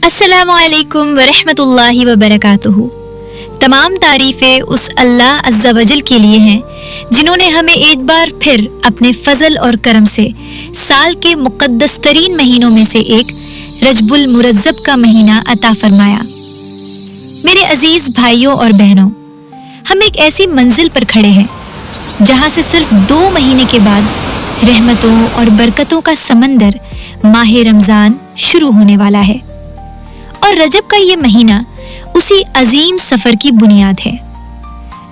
अस्सलामु अलैकुम वरहमतुल्लाहि वबरकातुहू। तमाम तारीफ़ें उस अल्लाह अज़्ज़ा वजल के लिए हैं जिन्होंने हमें एक बार फिर अपने फ़ज़ल और करम से साल के मुक़द्दस तरीन महीनों में से एक रजबुल मुरज़्ज़ब का महीना अता फरमाया। मेरे अज़ीज़ भाइयों और बहनों, हम एक ऐसी मंजिल पर खड़े हैं जहाँ से सिर्फ 2 महीने के बाद रहमतों और बरकतों का समंदर माह रमज़ान शुरू होने वाला है और रजब का ये महीना उसी अजीम सफ़र की बुनियाद है।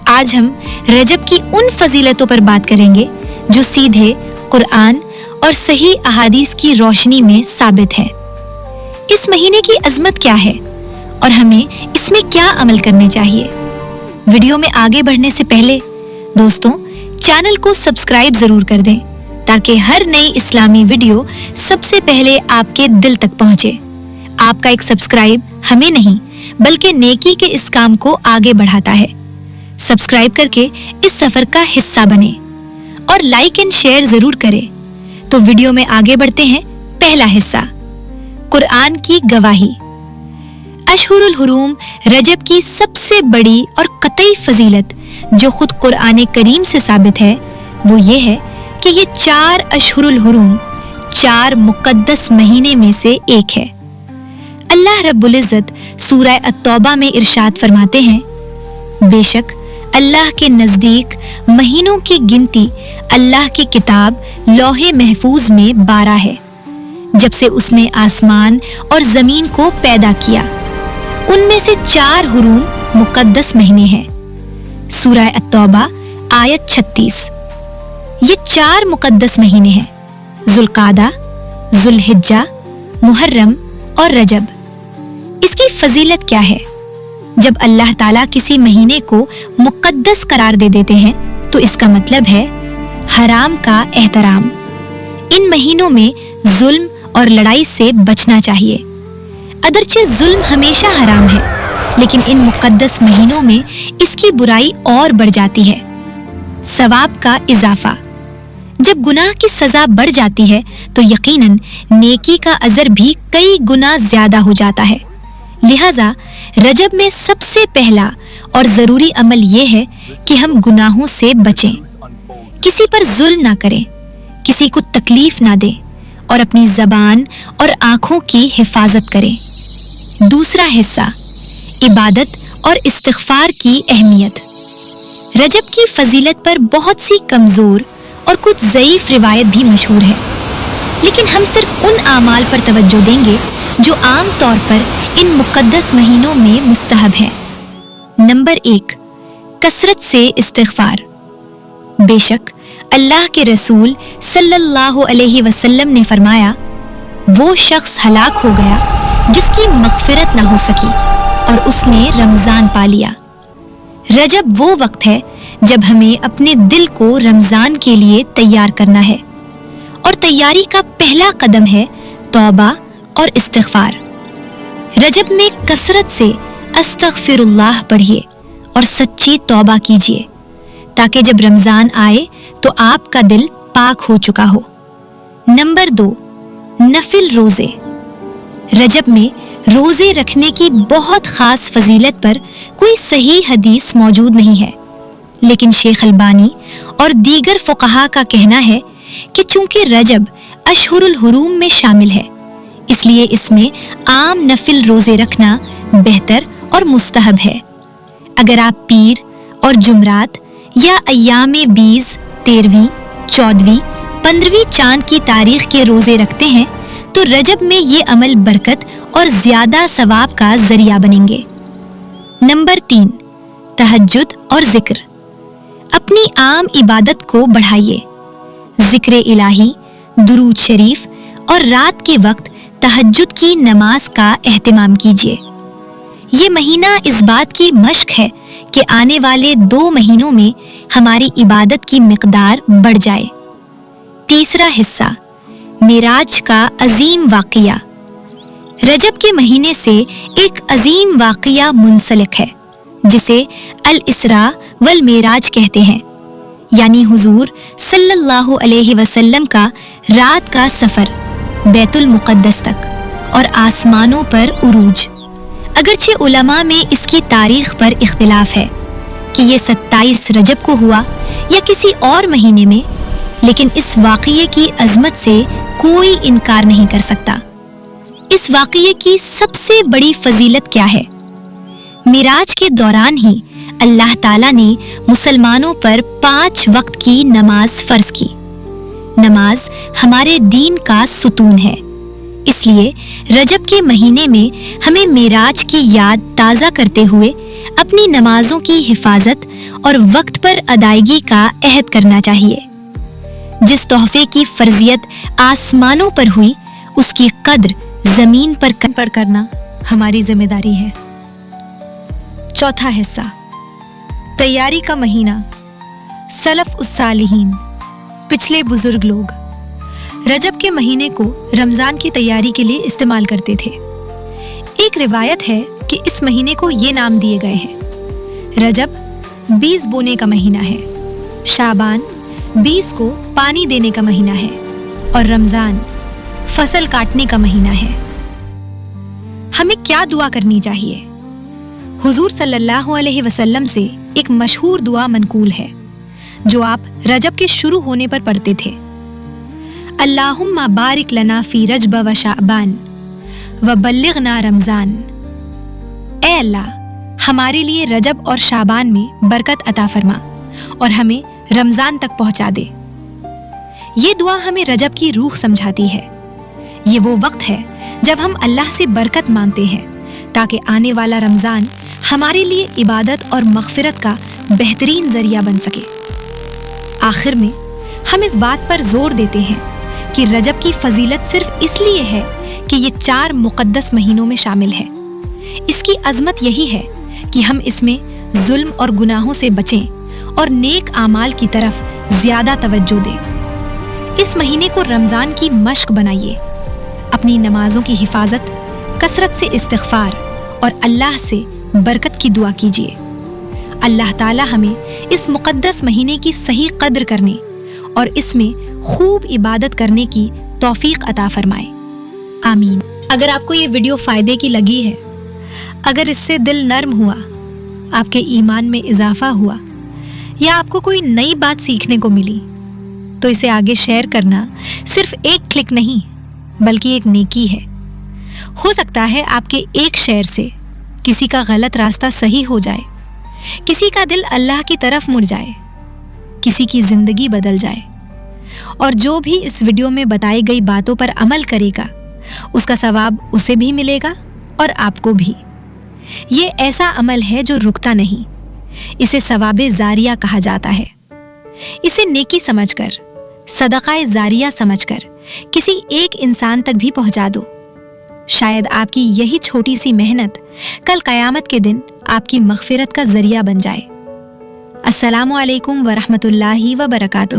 आज हम रजब की उन फजीलतों पर बात करेंगे जो सीधे कुरान और सही अहादीस की रोशनी में साबित है। इस महीने की अजमत क्या है और हमें इसमें क्या अमल करने चाहिए। वीडियो में आगे बढ़ने से पहले दोस्तों, चैनल को सब्सक्राइब ज़रूर कर दें ताकि हर नई इस्लामी वीडियो सबसे पहले आपके दिल तक पहुंचे। आपका एक सब्सक्राइब हमें नहीं बल्कि नेकी के इस काम को आगे बढ़ाता है। सब्सक्राइब करके इस सफ़र का हिस्सा बने और लाइक एंड शेयर ज़रूर करें। तो वीडियो में आगे बढ़ते हैं। पहला हिस्सा, कुरान की गवाही। अशहुरुल हुरूम रजब की सबसे बड़ी और कतई फजीलत जो खुद कुरान करीम से साबित है वो ये है कि ये 4 अशहुरुल हुरूम 4 मुक़द्दस महीने में से एक है। अल्लाह रब्बुल इज़्ज़त सूरह अत-तौबा में इरशाद फरमाते हैं, बेशक अल्लाह के नज़दीक महीनों की गिनती अल्लाह की किताब लौहे महफूज में 12 है, जब से उसने आसमान और ज़मीन को पैदा किया। उनमें से 4 हुरूम मुक़द्दस महीने हैं। सूरह अत-तौबा आयत 36। ये 4 मुक़द्दस महीने हैं, ज़ुल्क़ादा, ज़ुल्हिज्जा, मुहर्रम और रजब। इसकी फजीलत क्या है? जब अल्लाह ताला किसी महीने को मुक़द्दस करार दे देते हैं तो इसका मतलब है हराम का एहतराम। इन महीनों में जुल्म और लड़ाई से बचना चाहिए। अगरचे जुल्म हमेशा हराम है, लेकिन इन मुक़द्दस महीनों में इसकी बुराई और बढ़ जाती है। सवाब का इजाफा। जब गुनाह की सज़ा बढ़ जाती है तो यकीनन नेकी का अजर भी कई गुना ज़्यादा हो जाता है। लिहाजा रजब में सबसे पहला और ज़रूरी अमल ये है कि हम गुनाहों से बचें, किसी पर जुल्म ना करें, किसी को तकलीफ ना दें और अपनी ज़बान और आँखों की हिफाजत करें। दूसरा हिस्सा, इबादत और इस्तिग़फ़ार की अहमियत। रजब की फजीलत पर बहुत सी कमज़ोर और कुछ ज़ईफ़ रिवायत भी मशहूर है, लेकिन हम सिर्फ उन आमाल पर तवज्जो देंगे जो आम तौर पर इन मुक़द्दस महीनों में मुस्तहब हैं। नंबर 1, कसरत से इस्तिग़फ़ार। बेशक अल्लाह के रसूल सल्लल्लाहु अलैहि वसल्लम ने फरमाया, वो शख्स हलाक हो गया जिसकी मग़फ़िरत ना हो सकी और उसने रमज़ान पा लिया। रजब वो वक्त है जब हमें अपने दिल को रमज़ान के लिए तैयार करना है और तैयारी का पहला कदम है तौबा और इस्तिग़फ़ार। रजब में कसरत से अस्तग़फ़िरुल्लाह पढ़िए और सच्ची तौबा कीजिए ताकि जब रमज़ान आए तो आपका दिल पाक हो चुका हो। नंबर 2, नफिल रोज़े। रजब में रोज़े रखने की बहुत ख़ास फजीलत पर कोई सही हदीस मौजूद नहीं है, लेकिन शेख अलबानी और दीगर फ़ुक़हा का कहना है कि चूँकि रजब अशहुरुल हुरूम में शामिल है, इसलिए इसमें आम नफिल रोज़े रखना बेहतर और मुस्तहब है। अगर आप पीर और जुमरात या अय्यामे 20, 13वीं, 14वीं, 15वीं चांद की तारीख के रोज़े रखते हैं तो रजब में ये अमल बरकत और ज़्यादा सवाब का ज़रिया बनेंगे। नंबर 3, तहज्जुद और ज़िक्र। अपनी आम इबादत को बढ़ाइए। ज़िक्र इलाही, दुरूद शरीफ और रात के वक्त तहज्जुद की नमाज का एहतिमाम कीजिए। ये महीना इस बात की मश्क है कि आने वाले 2 महीनों में हमारी इबादत की मिक़दार बढ़ जाए। तीसरा हिस्सा, मिराज का अजीम वाक़िया। रजब के महीने से एक अजीम वाक़िया मुंसलिक है जिसे अल इसरा वल मिराज कहते हैं, यानी हुजूर सल्लल्लाहु अलैहि वसल्लम का रात का सफ़र बैतुल मुक़द्दस तक اور آسمانوں پر عروج۔ اگرچہ علماء میں اس کی تاریخ پر اختلاف ہے کہ یہ 27 رجب کو ہوا یا کسی اور مہینے میں، لیکن اس واقعے کی عظمت سے کوئی انکار نہیں کر سکتا۔ اس واقعے کی سب سے بڑی فضیلت کیا ہے؟ معراج کے دوران ہی اللہ تعالیٰ نے مسلمانوں پر 5 وقت کی نماز فرض کی۔ نماز ہمارے دین کا ستون ہے، اس لیے رجب کے مہینے میں ہمیں معراج کی یاد تازہ کرتے ہوئے اپنی نمازوں کی حفاظت اور وقت پر ادائیگی کا عہد کرنا چاہیے۔ جس تحفے کی فرضیت آسمانوں پر ہوئی، اس کی قدر زمین پر کرنا ہماری ذمہ داری ہے۔ چوتھا حصہ، تیاری کا مہینہ۔ سلف الصالحین، پچھلے بزرگ لوگ رجب کے مہینے کو رمضان کی تیاری کے لیے استعمال کرتے تھے۔ ایک روایت ہے کہ اس مہینے کو یہ نام دیے گئے ہیں: رجب بیج بونے کا مہینہ ہے، شعبان بیج کو پانی دینے کا مہینہ ہے، اور رمضان فصل کاٹنے کا مہینہ ہے۔ ہمیں کیا دعا کرنی چاہیے؟ حضور صلی اللہ علیہ وسلم سے ایک مشہور دعا منقول ہے جو آپ رجب کے شروع ہونے پر پڑھتے تھے: اللہم بارک لنا فی رجب و شعبان و بلغنا رمضان۔ اے اللہ، ہمارے لیے رجب اور شعبان میں برکت عطا فرما اور ہمیں رمضان تک پہنچا دے۔ یہ دعا ہمیں رجب کی روح سمجھاتی ہے۔ یہ وہ وقت ہے جب ہم اللہ سے برکت مانگتے ہیں تاکہ آنے والا رمضان ہمارے لیے عبادت اور مغفرت کا بہترین ذریعہ بن سکے۔ آخر میں ہم اس بات پر زور دیتے ہیں کہ رجب کی فضیلت صرف اس لیے ہے کہ یہ 4 مقدس مہینوں میں شامل ہے۔ اس کی عظمت یہی ہے کہ ہم اس میں ظلم اور گناہوں سے بچیں اور نیک اعمال کی طرف زیادہ توجہ دیں۔ اس مہینے کو رمضان کی مشق بنائیے۔ اپنی نمازوں کی حفاظت، کثرت سے استغفار اور اللہ سے برکت کی دعا کیجیے۔ اللہ تعالی ہمیں اس مقدس مہینے کی صحیح قدر کرنے اور اس میں خوب عبادت کرنے کی توفیق عطا فرمائے، آمین۔ اگر آپ کو یہ ویڈیو فائدے کی لگی ہے، اگر اس سے دل نرم ہوا، آپ کے ایمان میں اضافہ ہوا، یا آپ کو کوئی نئی بات سیکھنے کو ملی، تو اسے آگے شیئر کرنا صرف ایک کلک نہیں بلکہ ایک نیکی ہے۔ ہو سکتا ہے آپ کے ایک شیئر سے کسی کا غلط راستہ صحیح ہو جائے، کسی کا دل اللہ کی طرف مڑ جائے، کسی کی زندگی بدل جائے، اور جو بھی اس ویڈیو میں بتائی گئی باتوں پر عمل کرے گا اس کا ثواب اسے بھی ملے گا اور آپ کو بھی۔ یہ ایسا عمل ہے جو رکتا نہیں، اسے ثواب زاریہ کہا جاتا ہے۔ اسے نیکی سمجھ کر، صدقہ زاریہ سمجھ کر کسی ایک انسان تک بھی پہنچا دو۔ شاید آپ کی یہی چھوٹی سی محنت کل قیامت کے دن آپ کی مغفرت کا ذریعہ بن جائے۔ السلام علیکم ورحمۃ اللہ وبرکاتہ۔